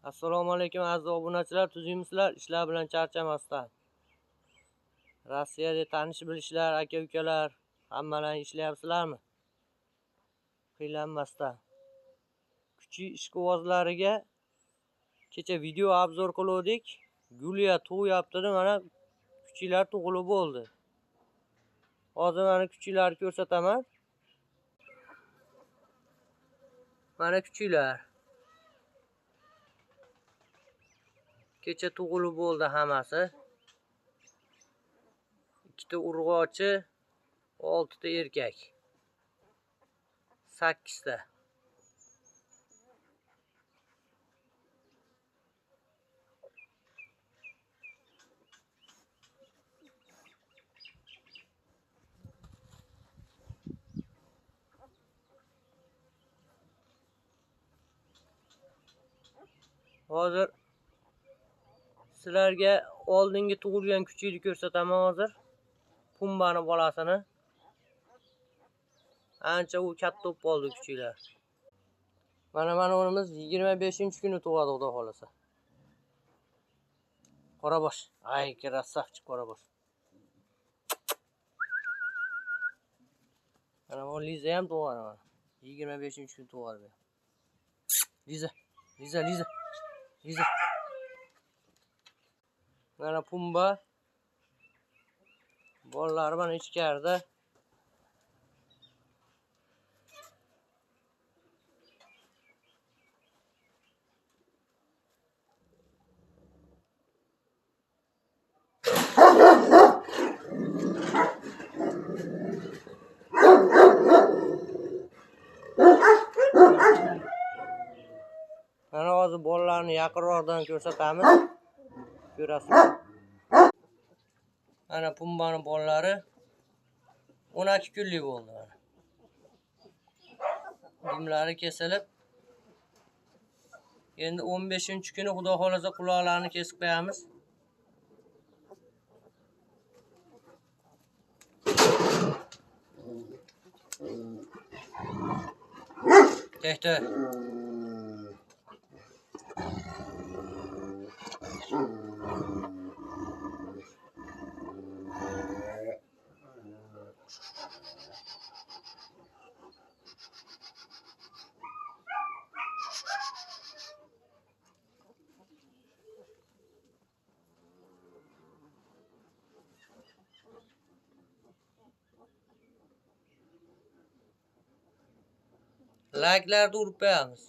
Assalomu alaykum aziz obunachilar, tuzuymizlar, ishlar bilan charchamasdan. Rossiyada tanish bilishlar, aka-ukalar, hammalar ishlayapsizlarmi? Qiylanmasdan. Kuchli ishqibozlariga kecha video obzor qildik. Guliya tug'yapti, mana kuchlilar tug'ilib bo'ldi. Hozir mana kuchlilarni ko'rsataman. Mana kuchlilar. Kecha tug'ilib bo'ldi hammasi. 2 ta urg'ochi, 6 ta erkak. 8 ta. Hozir sizlarga oldingi tug'ilgan kuchini ko'rsataman hozir. Pumbani bolasini. Ancha u katta bo'ldi kuchilar. Mana o'rimiz 25-kuni tug'adi xudo xolasa. Qorabosh. Ay, krasavchik qorabosh. Mana bu Liza ham tug'adi mana. 25-kun tug'adi. Liza. Mana Pumba. Bolalari mana ichkarida. Mana hozir bolalarni yaqinroqdan ko'rsatamiz. Ko'rasizlar. Mana Pumbani bolalari 12 kunlik bo'ldi. Dumlari kesilib. Endi 15-kuni xudo xolasa quloqlarini kesib qo'yamiz. Tehti. Like'larni urib qo'yamiz.